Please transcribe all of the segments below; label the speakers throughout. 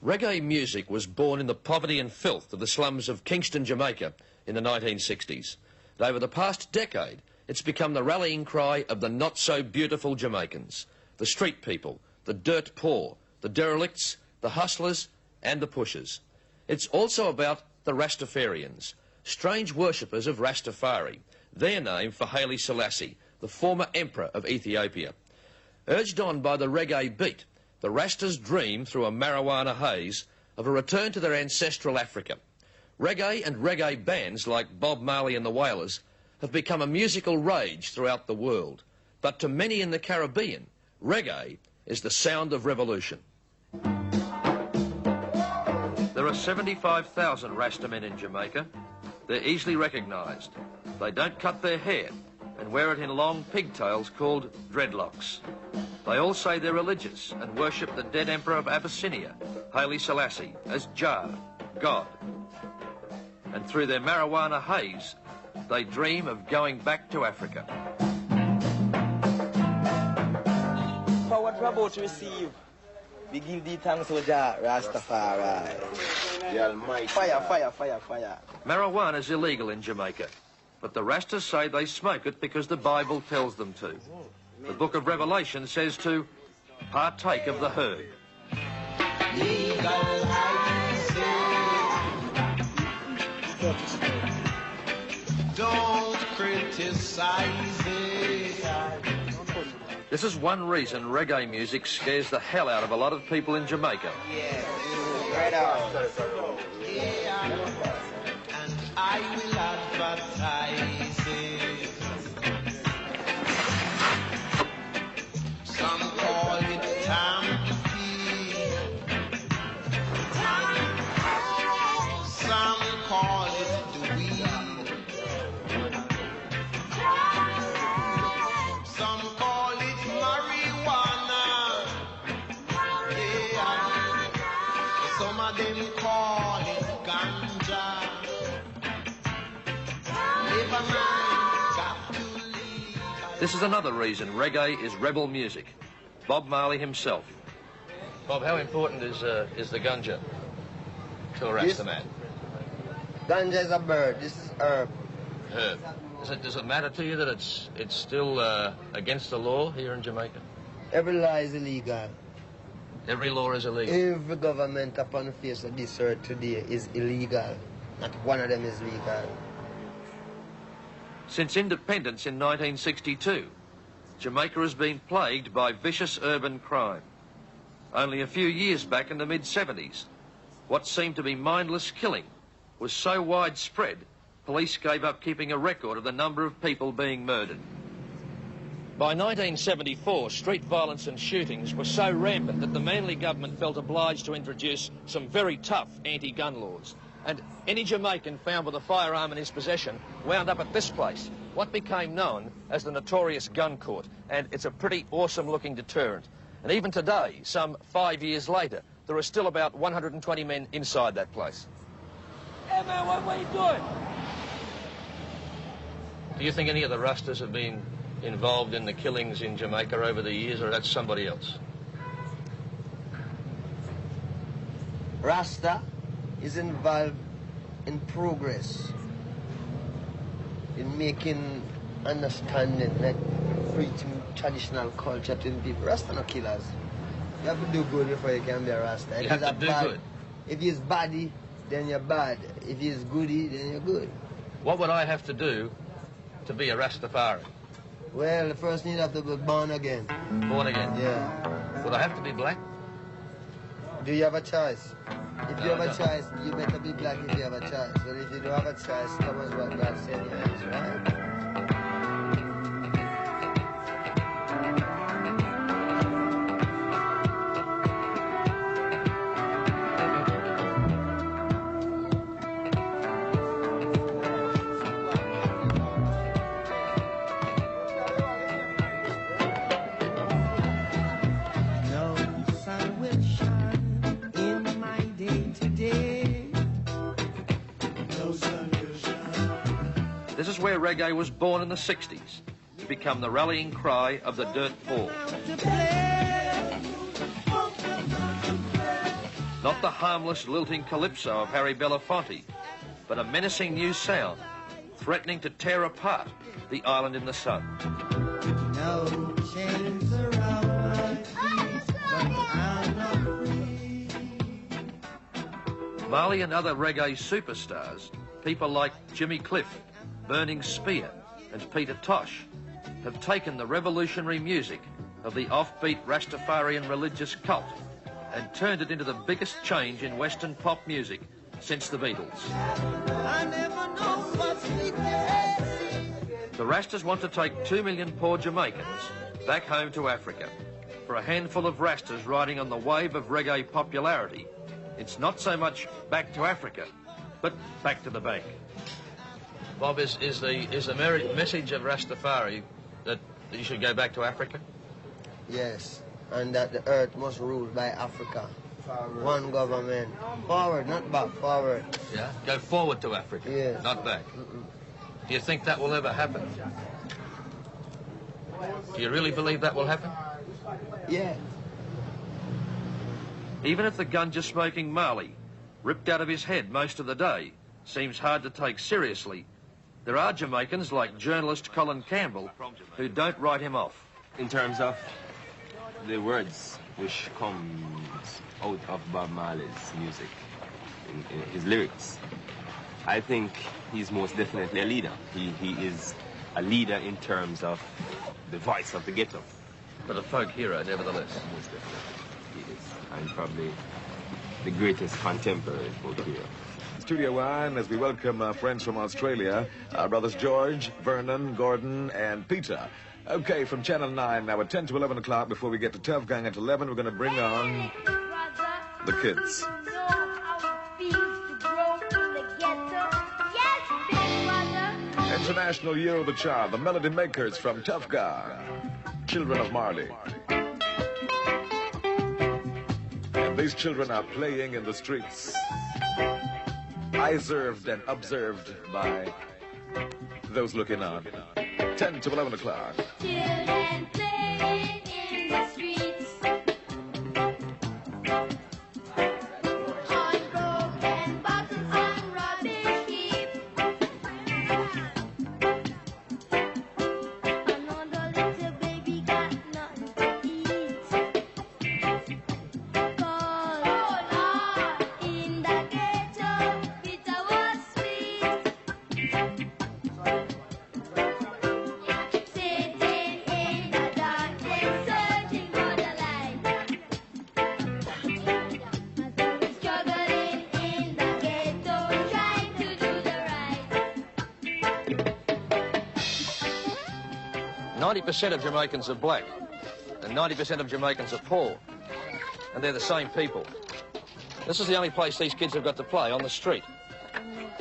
Speaker 1: Reggae music was born in the poverty and filth of the slums of Kingston, Jamaica in the 1960s. And over the past decade, it's become the rallying cry of the not-so-beautiful Jamaicans, the street people, the dirt poor, the derelicts, the hustlers and the pushers. It's also about the Rastafarians, strange worshippers of Rastafari, their name for Haile Selassie, the former emperor of Ethiopia. Urged on by the reggae beat, the Rastas dream through a marijuana haze of a return to their ancestral Africa. Reggae and reggae bands like Bob Marley and the Wailers have become a musical rage throughout the world. But to many in the Caribbean, reggae is the sound of revolution. There are 75,000 Rastamen in Jamaica. They're easily recognised. They don't cut their hair and wear it in long pigtails called dreadlocks. They all say they're religious and worship the dead emperor of Abyssinia, Haile Selassie, as Jah, God. And through their marijuana haze, they dream of going back to Africa.
Speaker 2: For what we're about to receive, we give thee thanks, O Jah, Rastafari.
Speaker 3: The Almighty.
Speaker 2: Fire, fire, fire, fire.
Speaker 1: Marijuana is illegal in Jamaica, but the Rastas say they smoke it because the Bible tells them to. The book of Revelation says to partake of the herb.
Speaker 4: Don't criticize it.
Speaker 1: This is one reason reggae music scares the hell out of a lot of people in Jamaica.
Speaker 2: Yeah, right out.
Speaker 4: Yeah, and I will advertise it. Some call it dioufy. Some call it the weed. Some call it marijuana. Yeah. Some of them call it ganja. Never mind, got to leave.
Speaker 1: This is another reason reggae is rebel music. Bob Marley himself. Bob, how important is the ganja to a Rastaman?
Speaker 3: Ganja is a bird. This is herb.
Speaker 1: Herb. Does it matter to you that it's still against the law here in Jamaica?
Speaker 3: Every law is illegal.
Speaker 1: Every law is illegal.
Speaker 3: Every government upon the face of this earth today is illegal. Not one of them is legal.
Speaker 1: Since independence in 1962, Jamaica has been plagued by vicious urban crime. Only a few years back in the mid-70s, what seemed to be mindless killing was so widespread, police gave up keeping a record of the number of people being murdered. By 1974, street violence and shootings were so rampant that the Manley government felt obliged to introduce some very tough anti-gun laws. And any Jamaican found with a firearm in his possession wound up at this place, what became known as the notorious gun court. And it's a pretty awesome-looking deterrent. And even today, some 5 years later, there are still about 120 men inside that place.
Speaker 5: Hey man, what are you doing?
Speaker 1: Do you think any of the Rastas have been involved in the killings in Jamaica over the years, or that's somebody else?
Speaker 3: Rasta is involved in progress, in making understanding, like preaching traditional culture to the people. Rasta no killers. You have to do good before you can be a Rasta.
Speaker 1: You have to do good.
Speaker 3: If he's baddie, then you're bad. If he's goody, then you're good.
Speaker 1: What would I have to do to be a Rastafari?
Speaker 3: Well, the first you have to be born again.
Speaker 1: Born again?
Speaker 3: Yeah.
Speaker 1: Would I have to be black?
Speaker 3: Do you have a choice? If
Speaker 1: No,
Speaker 3: you have
Speaker 1: I
Speaker 3: a
Speaker 1: don't.
Speaker 3: choice, you better be black if you have a choice. But if you don't have a choice, come as what God said is, right?
Speaker 4: No sun will shine in my day today. No sun will shine.
Speaker 1: This is where reggae was born in the 60s to become the rallying cry of the dirt poor.
Speaker 4: To play.
Speaker 1: Not the harmless, lilting calypso of Harry Belafonte, but a menacing new sound, threatening to tear apart the island in the sun.
Speaker 6: No chains around my feet, but I'm not free.
Speaker 1: Marley and other reggae superstars, people like Jimmy Cliff, Burning Spear and Peter Tosh, have taken the revolutionary music of the offbeat Rastafarian religious cult and turned it into the biggest change in Western pop music since the Beatles.
Speaker 6: I never know what's weakness.
Speaker 1: The Rastas want to take 2 million poor Jamaicans back home to Africa. For a handful of Rastas riding on the wave of reggae popularity, it's not so much back to Africa, but back to the bank. Bob, is the message of Rastafari that you should go back to Africa?
Speaker 3: Yes, and that the earth must rule by Africa. Forward. One government. Forward, not back, forward.
Speaker 1: Yeah? Go forward to Africa,
Speaker 3: Yes.
Speaker 1: not back. Do you think that will ever happen? Do you really believe that will happen?
Speaker 3: Yeah.
Speaker 1: Even if the ganja-smoking Marley, ripped out of his head most of the day, seems hard to take seriously, there are Jamaicans like journalist Colin Campbell who don't write him off.
Speaker 7: In terms of the words which comes out of Bob Marley's music, in his lyrics, I think he's most definitely a leader. He is a leader in terms of the voice of the ghetto.
Speaker 1: But a folk hero, nevertheless.
Speaker 7: Most definitely, he is. And probably the greatest contemporary folk hero.
Speaker 8: Studio One, as we welcome our friends from Australia, our brothers George, Vernon, Gordon, and Peter. Okay, from Channel 9 now at 10 to 11 o'clock. Before we get to Tough Gang at 11, we're going to bring on the kids. International Year of the Child, the melody makers from Tough Gang, children of Marley. And these children are playing in the streets, observed and observed by those looking on. 10 to 11 o'clock.
Speaker 9: Children playing in the streets, on broken bottles and rubbish heaps. Another little baby got nothing to eat. Cold in the ghetto, bitter was sweet. Sitting in the darkness, searching for the light. Struggling in the ghetto, trying to do the right.
Speaker 1: 90% of Jamaicans are black, and 90% of Jamaicans are poor, and they're the same people. This is the only place these kids have got to play, on the street.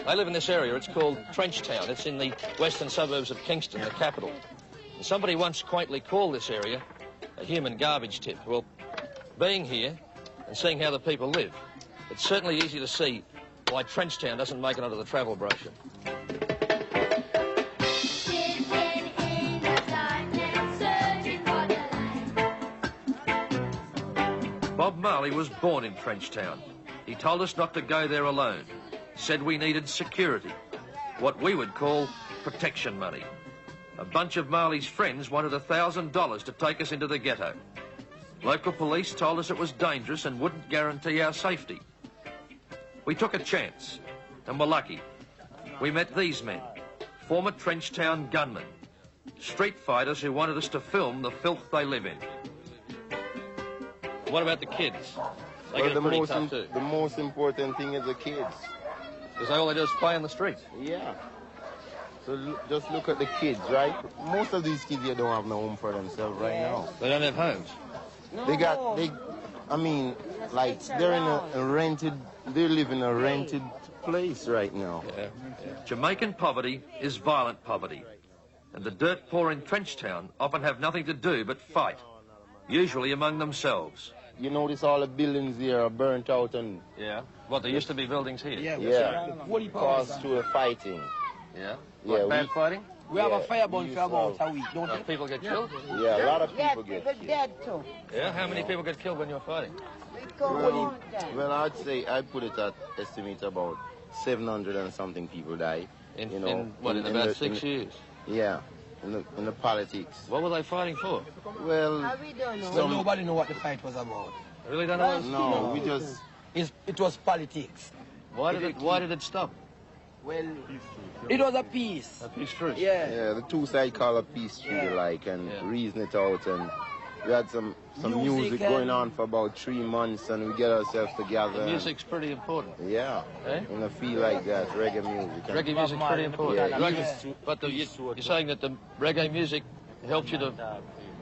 Speaker 1: They live in this area. It's called Trenchtown. It's in the western suburbs of Kingston, the capital. And somebody once quaintly called this area a human garbage tip. Well, being here and seeing how the people live, it's certainly easy to see why Trenchtown doesn't make it onto the travel brochure.
Speaker 9: Sitting in the darkness, searching for the light.
Speaker 1: Bob Marley was born in Trenchtown. He told us not to go there alone. Said we needed security, what we would call protection money. A bunch of Marley's friends wanted $1,000 to take us into the ghetto. Local police told us it was dangerous and wouldn't guarantee our safety. We took a chance, and were lucky. We met these men, former Trenchtown gunmen, street fighters who wanted us to film the filth they live in. What about the kids? They get it pretty tough too.
Speaker 10: The most important thing is the kids.
Speaker 1: Because all they do is play in the streets.
Speaker 10: Yeah. So just look at the kids, right? Most of these kids here don't have no home for themselves right now.
Speaker 1: They don't have homes.
Speaker 10: I mean, like, they're in a rented, they live in a rented place right now.
Speaker 1: Yeah. Jamaican poverty is violent poverty. And the dirt poor in Trenchtown often have nothing to do but fight, usually among themselves.
Speaker 10: You notice all the buildings here are burnt out and...
Speaker 1: Yeah. What, there used to be buildings here?
Speaker 10: Yeah. Caused to a fighting.
Speaker 1: Yeah?
Speaker 10: Yeah,
Speaker 1: Bad fighting?
Speaker 5: We have a
Speaker 10: Yeah,
Speaker 5: fire burn
Speaker 10: we
Speaker 5: for about
Speaker 10: used to
Speaker 5: a week, don't we?
Speaker 1: People get killed?
Speaker 10: Yeah, a lot of people get killed.
Speaker 6: dead too.
Speaker 1: Yeah, how many people get killed when you're fighting?
Speaker 10: Well, I'd say I put it at estimate about 700 and something people die.
Speaker 1: In
Speaker 10: the-
Speaker 1: 6 years?
Speaker 10: Yeah, in the politics.
Speaker 1: What were they fighting for?
Speaker 10: Well,
Speaker 6: We don't know.
Speaker 5: Well, nobody know what the fight was about.
Speaker 1: I really don't know.
Speaker 10: no, we just
Speaker 5: It was politics.
Speaker 1: Why did it stop?
Speaker 5: Well, it was a peace.
Speaker 1: A peace truce?
Speaker 10: yeah, the two sides call a peace treaty like and reason it out, and we had some music going on for about 3 months, and we get ourselves together.
Speaker 1: The music's pretty important.
Speaker 10: Yeah,
Speaker 1: Eh?
Speaker 10: in a feel like that, reggae music. And
Speaker 1: Reggae music's pretty important.
Speaker 10: Yeah,
Speaker 1: But you're saying that the reggae music helped you to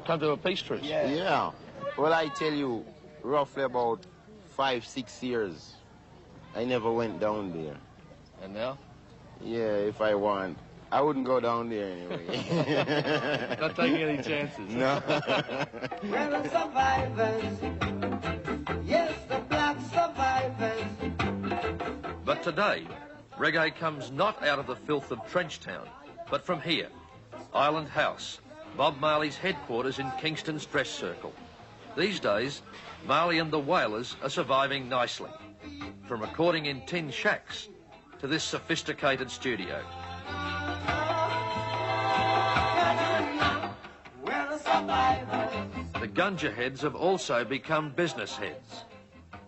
Speaker 1: come to a peace truce?
Speaker 10: Yeah. Well, I tell you, roughly about 5-6 years, I never went down there.
Speaker 1: And now?
Speaker 10: Yeah, if I want, I wouldn't go down there anyway.
Speaker 1: Not taking any chances.
Speaker 10: No.
Speaker 6: We're the survivors. Yes, the black survivors.
Speaker 1: But today, reggae comes not out of the filth of Trenchtown, but from here, Island House, Bob Marley's headquarters in Kingston's dress circle. These days, Marley and the Wailers are surviving nicely, from recording in tin shacks to this sophisticated studio.
Speaker 6: We're the survivors.
Speaker 1: The Gunja heads have also become business heads.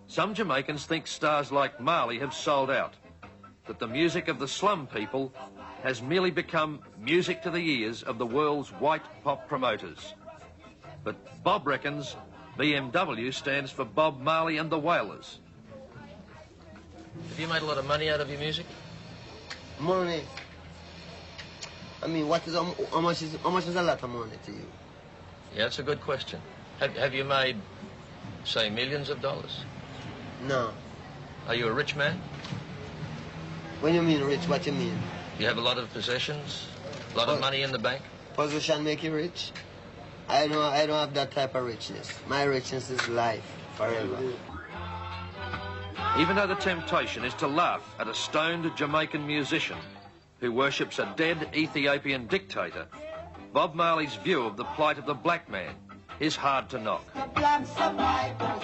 Speaker 1: Some Jamaicans think stars like Marley have sold out, that the music of the slum people has merely become music to the ears of the world's white pop promoters. But Bob reckons BMW stands for Bob Marley and the Wailers. Have you made a lot of money out of your music?
Speaker 3: Money. I mean, how much is a lot of money to you?
Speaker 1: Yeah, that's a good question. Have you made, say, millions of dollars?
Speaker 3: No.
Speaker 1: Are you a rich man?
Speaker 3: When you mean rich, what you mean?
Speaker 1: Do you have a lot of possessions? A lot of money in the bank?
Speaker 3: Position make you rich? I don't have that type of richness. My richness is life, forever.
Speaker 1: Even though the temptation is to laugh at a stoned Jamaican musician who worships a dead Ethiopian dictator, Bob Marley's view of the plight of the black man is hard to knock.
Speaker 6: The black survivors.